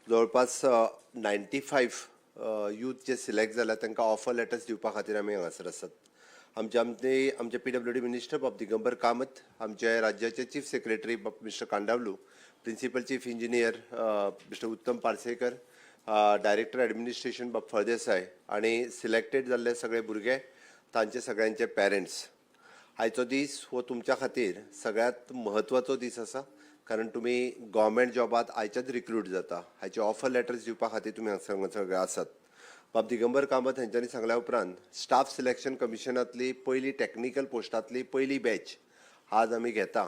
जवळपास 95 यूथ जे सिलेक्ट जाला तांकां ऑफर लेटर्स दिवपा खातीर आमी हांगासर आसात. आमचे PWD मिनिस्टर बाब दिगंबर कामत, आमचे राज्याचे चीफ सेक्रेटरी बाब mister Kandavalu, principal chief engineer mister Uttam Parsekar, director administration बाब फळदेसाय आणि सिलेक्टेड जाल्ले सगळे भुरगे तांचे सगळ्यांचे पेरेंट्स. आयचो दीस हो तुमच्या खातीर सगळ्यात म्हत्वाचो दीस आसा, कारण तुम्ही गव्हर्मेंट जॉबात आयच्याच रिक्रूट जाता. हाचे ऑफर लेटर्स दिवपा खातीर तुमी हांगा सगळे आसात. बाब दिगंबर कामत हांच्यांनी सांगल्या उपरांत स्टाफ सिलेक्शन कमिशनांतली पयली टॅक्निकल पोस्टांतली पयली बॅच आज आमी घेता.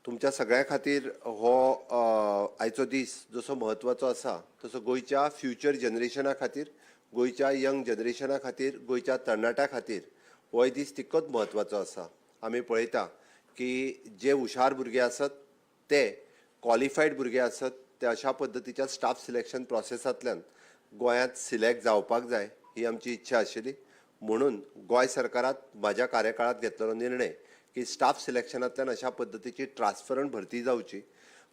तुमच्या सगळ्यां खातीर हो आयचो दीस जसो म्हत्वाचो आसा तसो गोंयच्या फ्युचर जनरेशना खातीर, गोंयच्या यंग जनरेशना खातीर, गोंयच्या तरणाट्या खातीर हो दीस तितकोच म्हत्वाचो आसा. आमी पळयता की जे हुशार भुरगे आसत ते क्वॉलिफायड भुरगे आसत ते अशा पद्दतीच्या स्टाफ सिलेक्शन प्रोसेसांतल्यान गोंयांत सिलेक्ट जावपाक जाय ही आमची इच्छा आशिल्ली. म्हणून गोंय सरकारात म्हाज्या कार्यकाळात घेतलेलो निर्णय की स्टाफ सिलेक्शनांतल्यान अशा पद्दतीची ट्रान्सफरंट भरती जावची.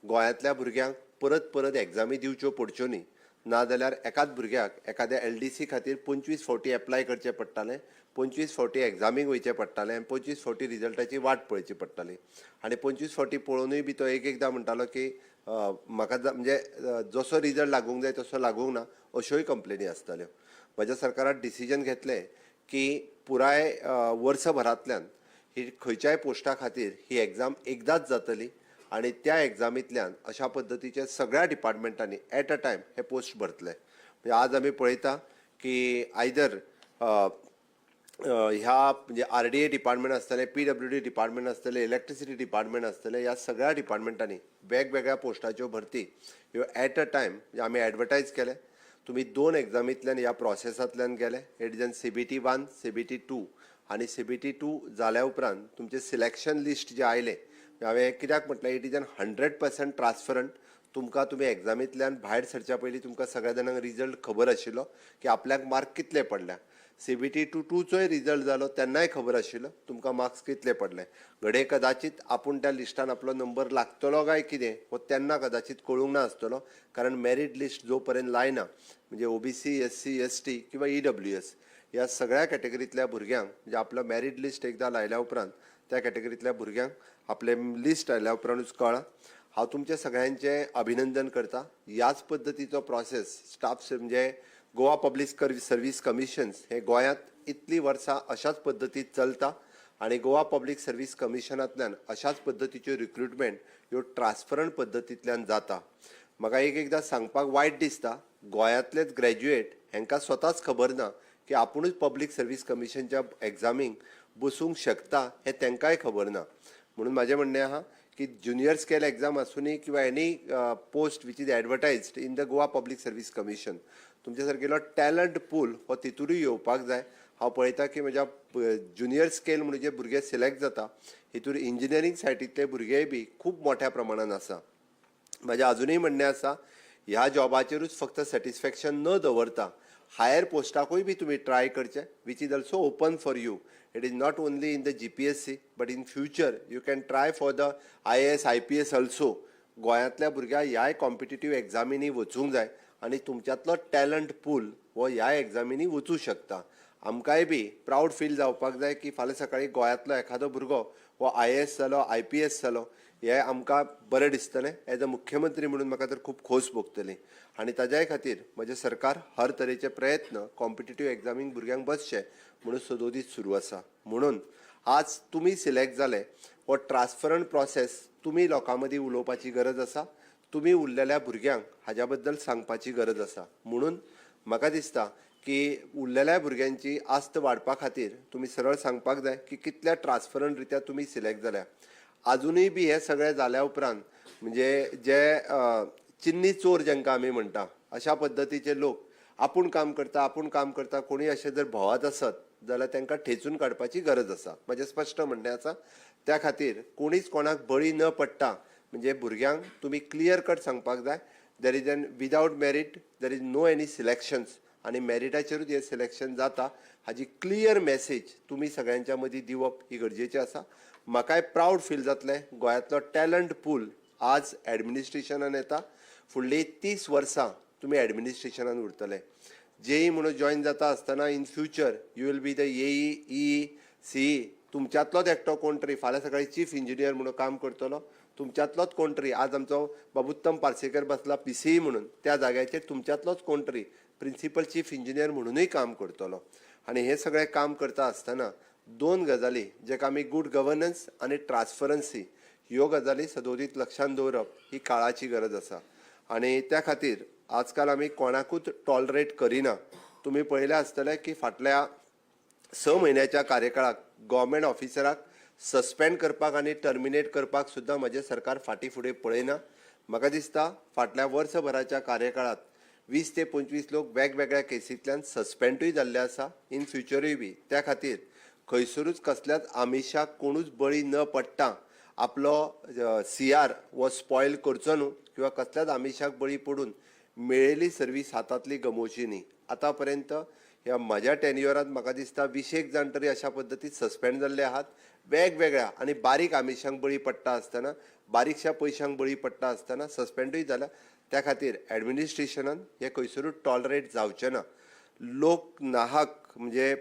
गोंयांतल्या भुरग्यांक परत परत एग्जामी दिवच्यो पडच्यो न्ही, नाजाल्यार एकाच भुरग्याक एखाद्या LDC खातीर 25 फावटी एप्लाय करचें पडटालें, 25 फावटी एग्जामीक वयचें पडटालें आनी 25 फावटी रिजल्टाची वाट पळोवची पडटाली. आनी 25 फावटी पळोवनूय बी तो एकदां म्हणटालो की म्हाका म्हणजे जसो रिजल्ट लागूंक जाय तसो लागूंक ना, अश्योय कंप्लेनी आसताल्यो. म्हज्या सरकारान डिसिजन घेतलें की पुराय वर्सभरांतल्यान ही खंयच्याय पोस्टा खातीर ही एग्जाम एकदांच जातली आणि त्या एग्जामींतल्यान अशा पद्दतीचे सगळ्या डिपार्टमेंटांनी एट अ टायम हे पोस्ट भरतले. म्हणजे आज आमी पळयता की आयदर ह्या म्हणजे RDA डिपार्टमेंट आसतले, PWD डिपार्टमेंट आसतले, इलेक्ट्रिसिटी डिपार्टमेंट आसतले, ह्या सगळ्या डिपार्टमेंटांनी वेगवेगळ्या पोस्टाच्यो भरती ह्यो एट अ टायम म्हणजे आमी एडवर्टायज केले. तुम्ही 2 एग्जामींतल्यान ह्या प्रोसेसांतल्यान गेले. इट इज CBT 1, CBT 2 आणि CBT 2 जाल्या उपरांत तुमचे सिलेक्शन लिस्ट जे आयले, हांवें कित्याक म्हटलें इट इज 100% ट्रान्सफरंट. तुमकां तुमी एग्जामींतल्यान भायर सरच्या पयलीं तुमकां सगळ्या जाणांक रिजल्ट खबर आशिल्लो की आपल्याक मार्क कितले पडल्या. CBT 2चोय रिजल्ट जालो तेन्नाय खबर आशिल्लो तुमकां मार्क्स कितले पडले. घडये कदाचित आपूण त्या लिस्टान आपलो नंबर लागतलो काय कितें हो तेन्ना कदाचित कळूंक ना आसतलो, कारण मेरीट लिस्ट जो पर्यंत लायना म्हणजे OBC, SC, ST किंवा EWS ह्या सगळ्या कॅटेगरींतल्या भुरग्यांक म्हणजे आपलो मेरीट लिस्ट एकदां लायल्या उपरांत त्या कॅटेगरींतल्या भुरग्यांक आपले लिस्ट आयल्या उपरांतूच कळ्ळां. हांव तुमच्या सगळ्यांचें अभिनंदन करता. ह्याच पद्दतीचो प्रोसेस स्टाफ म्हणजे गोवा पब्लीक सर्वीस कमिशन्स हे गोंयांत इतलीं वर्सां अशाच पद्दतीन चलता आणि गोवा पब्लीक सर्वीस कमिशनांतल्यान अशाच पद्दतीच्यो रिक्रुटमेंट ह्यो ट्रान्सफरंट पद्दतींतल्यान जाता. म्हाका एकदां सांगपाक वायट दिसता, गोंयांतलेच ग्रॅज्युएट हांकां स्वताच खबर ना की आपुणूच पब्लीक सर्वीस कमिशनच्या एग्जामीक बसूंक शकता हें तांकांय खबर ना. म्हणून म्हाजें म्हणणें आहा की ज्युनियर स्केल एग्जाम आसूनी किंवा any post which is advertised in the Goa public service commission, तुमचे सारकेलो टॅलंट पूल हो तितूरूय येवपाक जाय. हांव पळयता की म्हज्या ज्युनियर स्केल म्हणून जे भुरगे सिलेक्ट जाता हितूर इंजिनियरींग सायटींतले भुरगेय बी खूब मोठ्या प्रमाणान आसा. म्हजें अजुनूय म्हणणें आसा ह्या जॉबाचेरूच फक्त सॅटिस्फॅक्शन न दवरता हायर पोस्टाकूय बी तुमी ट्राय करचें, which is also open for you. It is not only in the GPSC but in future you can try for the IAS IPS also. गोंयांतल्या भुरग्यांक ह्याय कॉम्पिटिटीव एग्जामीनी वचूंक जाय आणि तुमच्यांतलो टॅलंट पूल हो ह्या एग्जामीनी वचूं शकता. आमकांय बी प्रावड फील जावपाक जाय की फाल्यां सकाळीं गोंयांतलो एखादो भुरगो हो IAS जालो, IPS जालो, हें आमकां बरें दिसतलें. एज अ मुख्यमंत्री म्हणून म्हाका तर खूब खोस भोगतली आनी ताज्याय खातीर म्हजें सरकार हर तरेचे प्रयत्न कॉम्पिटिटीव एग्जामीक भुरग्यांक बसचे म्हणून सदोदीत सुरू आसा. म्हणून आज तुमी सिलेक्ट जाले हो ट्रान्सफरंट प्रोसेस तुमी लोकां मदीं उलोवपाची गरज आसा. तुमी उरलेल्या भुरग्यांक हाज्या बद्दल सांगपाची गरज आसा. म्हणून म्हाका दिसता की उरलेल्या भुरग्यांची आस्त वाडपा खातीर तुमी सरळ सांगपाक जाय की कितल्या ट्रान्सफरंट रित्या तुमी सिलेक्ट जाल्या. अजूनय बी हे सगळें जाल्या उपरांत म्हणजे जे चिन्नी चोर जांकां आमी म्हणटा अशा पद्दतीचे लोक आपूण काम करता कोणी अशें जर भोंवत आसत जाल्यार तांकां ठेचून काडपाची गरज आसा. म्हजें स्पश्ट म्हणणें आसा. त्या खातीर कोणीच कोणाक बळी न पडटा म्हणजे भुरग्यांक तुमी क्लियर कट सांगपाक जाय there is an without merit there is no any selections आणि मेरिटाचेरूच हे सिलेक्शन जाता हाजी क्लियर मेसेज तुमी सगळ्यांच्या मदीं दिवप ही गरजेची आसा. म्हाकाय प्रावड फील जातलें गोंयांतलो टॅलंट पूल आज एडमिनिस्ट्रेशनान येता. फुडलीं 30 वर्सां तुमी एडमिनिस्ट्रेशनान उरतले. जेई म्हणून जॉईन जाता आसतना in future you will be the E C तुमच्यातलोच एकटो कोण तरी फाल्यां सकाळी चीफ इंजिनियर म्हणून काम करतलो. तुमच्यातलोच कोण तरी आज आमचो बाबुत्तम पार्सेकर बसला PCE म्हणून त्या जाग्याचेर तुमच्यातलोच कोण तरी प्रिन्सिपल चीफ इंजिनियर म्हणूनय काम करतलो. आणि हे सगळें काम करता आसतना दोन गजाली जेका आमी गुड गव्हर्नन्स आनी ट्रान्सपरन्सी ह्यो गजाली सदोदीत लक्षांत दवरप ही काळाची गरज आसा. आणि त्या खातीर आजकाल आमी कोणाकूच टॉलरेट करिना. तुमी पळयलें आसतलें की फाटल्या 6 म्हयन्याच्या कार्यकाळाक गव्हर्मेंट ऑफिसराक सस्पेंड करपाक आनी टर्मिनेट करपाक सुद्दां म्हजें सरकार फाटीं फुडें पळयना. म्हाका दिसता फाटल्या वर्सभराच्या कार्यकाळात 20 ते 25 लोक वेगवेगळ्या केसींतल्यान सस्पेंडूय जाल्ले आसा. इन फ्युचरूय बी त्या खातीर खंयसरूच कसल्याच आमिशाक कोणूच बळी न पडटा आपलो CR हो स्पॉयल करचो न्हू किंवा कसल्याच आमिशाक बळी पडून मेळिल्ली सर्वीस हातांतली गमोवची न्ही. आतां पर्यंत ह्या म्हज्या टेन्युअरांत म्हाका दिसता 20 जाण तरी अशा पद्दतीन सस्पेंड जाल्ले आहात. वेगवेगळ्या आनी बारीक आमिशांक बळी पडटा आसतना बारीकशा पयशांक बळी पडटा आसतना सस्पेंडूय जाला. त्या खातीर एडमिनिस्ट्रेशनान हे खंयसरूच टॉलरेट जावचें ना. लोक नाहक म्हणजे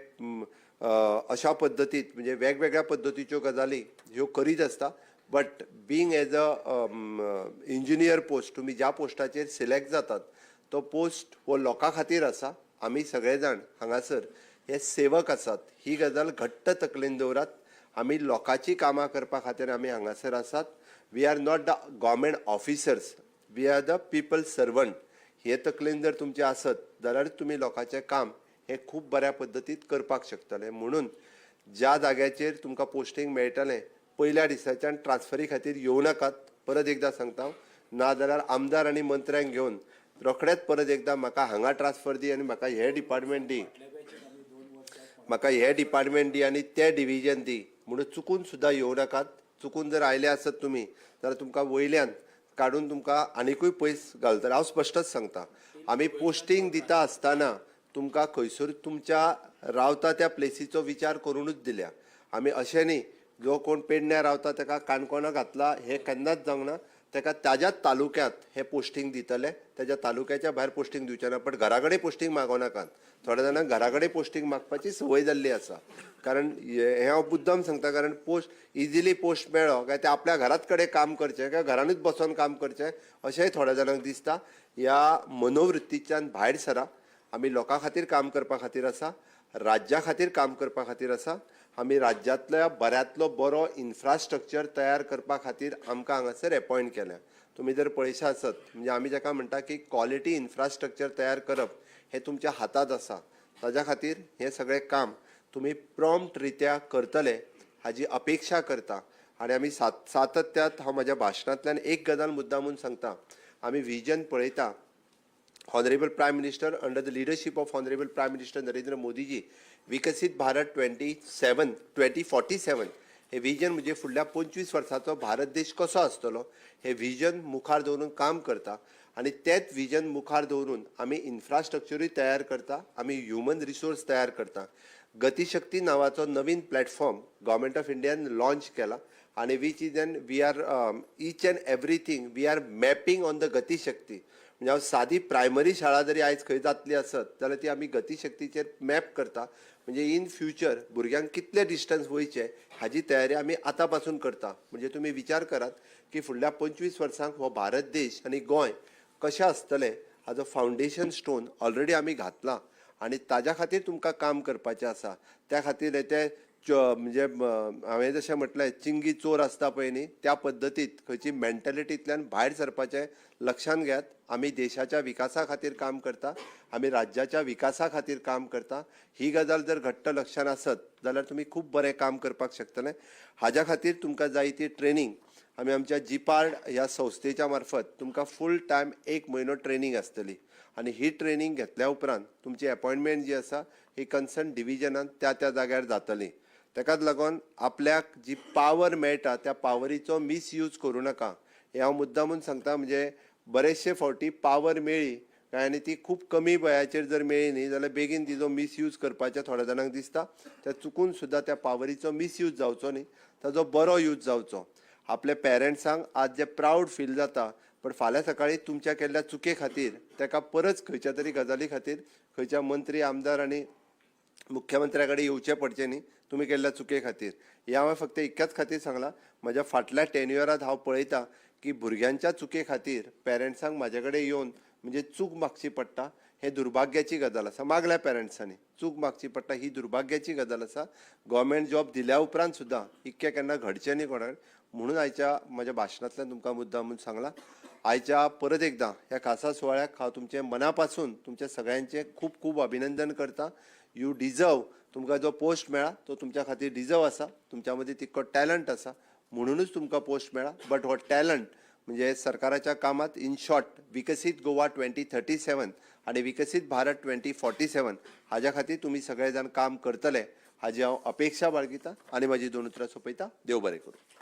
अशा पद्दतीत म्हणजे वेगवेगळ्या पद्दतीच्यो गजाली ह्यो करीत आसता. But being as a engineer post तुमी ज्या पोस्टाचेर सिलेक्ट जातात तो पोस्ट हो लोकां खातीर आसा. आमी सगळे जाण हांगासर हे सेवक आसात. ही गजाल घट्ट तकलेन दवरात. आमी लोकांची कामां करपा खातीर आमी हांगासर आसात. We are not the government officers, we are the people servant. हे तकलेन जर तुमचे आसत जाल्यार तुमी लोकांचें काम हे खूब बऱ्या पद्दतीत करपाक शकतले. म्हणून ज्या जाग्याचेर तुमकां पोस्टींग मेळटलें पयल्या दिसाच्यान ट्रान्सफरी खातीर येवं नाकात. परत एकदां सांगता ना जाल्यार आमदार आनी मंत्र्यांक घेवन रोखडेच परत एकदां म्हाका हांगा ट्रान्सफर दी आनी म्हाका हे डिपार्टमेंट दी, म्हाका हे डिपार्टमेंट दी आनी ते डिव्हिजन दी म्हणून चुकून सुद्दां येवं नाकात. चुकून जर आयले आसत तुमी जाल्यार तुमकां वयल्यान काडून तुमकां आनिकूय पयस घालतले. हांव स्पश्टच सांगता आमी पोस्टींग दिता आसतना तुमकां खंयसर तुमच्या रावता त्या प्लेसीचो विचार करूनच दिल्या. आमी अशें न्ही जो कोण पेडण्यां रावता ताका काणकोणां घातला हे केन्नाच जावंक ना. ताका ताज्याच तालुक्यांत हे पोस्टींग दितले. ताज्या तालुक्याच्या भायर पोस्टींग दिवचें ना. पण घरा कडेन पोस्टींग मागोवं नाकात. थोड्या जाणांक घरा कडेन पोस्टींग मागपाची संवय जाल्ली आसा. कारण हे हांव मुद्दम सांगता कारण पोस्ट इजिली पोस्ट मेळ्ळो काय ते आपल्या घराच कडेन काम करचें काय घरानूच बसून काम करचें अशेंय थोड्या जाणांक दिसता. ह्या मनोवृत्तीच्यान भायर सरा. आमी लोकां खातीर काम करपा खातीर आसा, राज्या खातीर काम करपा खातीर आसा. आमी राज्यांतल्या बऱ्यांतलो बरो इन्फ्रास्ट्रक्चर तयार करपा खातीर आमकां हांगासर अपॉयंट केल्या. तुमी जर पळयशा आसत म्हणजे आमी जाका म्हणटा की क्वॉलिटी इन्फ्रास्ट्रक्चर तयार करप हे तुमच्या हातांत आसा. ताज्या खातीर हें सगळें काम तुमी प्रॉम्प्ट रित्या करतले हाजी अपेक्षा करता. आनी आमी सातत्यात हांव म्हाज्या भाशणांतल्यान एक गजाल मुद्दामून सांगता. आमी विजन पळयता. Honorable Prime Minister, under the leadership of Honorable Prime Minister Narendra Modi ji, विकसित भारत 2047 हे विजन म्हणजे फुडल्या 25 वर्साचो भारत देश कसो आसतलो हे विजन मुखार दवरून काम करता. आणि तेच विजन मुखार दवरून आमी इन्फ्रास्ट्रक्चरूय तयार करता, आमी ह्युमन रिसोर्स तयार करता. गतिशक्ती नावाचो नवीन प्लॅटफॉर्म गव्हर्मेंट ऑफ इंडियान लॉन्च केला आणि which is and we are each and everything we are mapping on the Gatishakti. म्हणजे हांव सादी प्रायमरी शाळा जरी आयज खंय जातली आसत जाल्यार ती आमी गतिशक्तीचेर मॅप करता. म्हणजे इन फ्युचर भुरग्यांक कितले डिस्टन्स वयचे हाजी तयारी आमी आतां पासून करता. म्हणजे तुमी विचार करात की फुडल्या 25 वर्सांक हो भारत देश आनी गोंय कशें आसतलें हाजो फावंडेशन स्टोन ऑलरेडी आमी घातला आनी ताज्या खातीर तुमकां काम करपाचें आसा. त्या खातीर ते म्हणजे हांवें जशें म्हटलें चिंगी चोर आसता पळय न्ही त्या पद्दतीत खंयची मेंटलिटींतल्यान भायर सरपाचें लक्षांत घेयात. आमी देशाच्या विकासा खातीर काम करता, आमी राज्याच्या विकासा खातीर काम करता. ही गजाल जर घट्ट लक्षांत आसत जाल्यार तुमी खूब बरें काम करपाक शकतले. हाज्या खातीर तुमकां जाय ती ट्रेनींग आमी आमच्या जिपार्ड ह्या संस्थेच्या मार्फत तुमकां फूल टायम 1 म्हयनो ट्रेनींग आसतली आनी ही ट्रेनींग घेतल्या उपरांत तुमची अपॉयंटमेंट जी आसा ही कन्सर्न डिव्हिजनांत त्या जाग्यार जातली. ताकाच लागून आपल्याक जी पावर मेळटा त्या पावरीचो मिसयूज करूं नाका हें हांव मुद्दामून सांगता. म्हणजे बरेचशे फावटी पावर मेळ्ळी काय आनी ती खूब कमी वयाचेर जर मेळ्ळी न्ही जाल्यार बेगीन तिजो मिसयूज करपाचें थोड्या जाणांक दिसता. त्या चुकून सुद्दां त्या पावरीचो मिसयूज जावचो न्ही, ताजो बरो यूज जावचो. आपल्या पेरंट्सांक आज जे प्रावड फील जाता पण फाल्यां सकाळी तुमच्या केल्ल्या चुके खातीर ताका परत खंयच्या तरी गजाली खातीर खंयच्या मंत्री आमदार आनी मुख्यमंत्र्या कडेन येवचें पडचें न्ही तुमी केल्ल्या चुके खातीर. हें हांवें फक्त इतक्याच खातीर सांगलां, म्हज्या फाटल्या टेन्युअरांत हांव पळयतां की भुरग्यांच्या चुके खातीर पेरंट्सांक म्हाजे कडेन येवन म्हणजे चूक मागची पडटा. हें दुर्भाग्याची गजाल आसा. मागल्या पेरंट्सांनी चूक मागची पडटा ही दुर्भाग्याची गजाल आसा. गव्हर्मेंट जॉब दिल्या उपरांत सुद्दां इतकें केन्ना घडचें न्ही कोणाक. म्हणून आयच्या म्हज्या भाशणांतल्यान तुमकां मुद्दामून सांगलां. आयच्या परत एकदां ह्या खासा सुवाळ्याक हांव तुमचें मना पासून तुमच्या सगळ्यांचें खूब खूब अभिनंदन करतां. यू डिजर्व, तुमकां जो पोस्ट मेळ्ळा तो तुमच्या खातीर डिजर्व आसा. तुमच्या मदीं तितको टॅलंट आसा म्हणूनच तुमकां पोस्ट मेळ्ळा. बट हो टॅलंट म्हणजे सरकाराच्या कामात इन शॉर्ट विकसीत गोवा 2037 आनी विकसीत भारत 2047 हाज्या खातीर तुमी सगळे जाण काम करतले हाजी हांव अपेक्षा बाळगितां आनी म्हाजी दोन उतरां सोंपयतां. देव बरें करूं.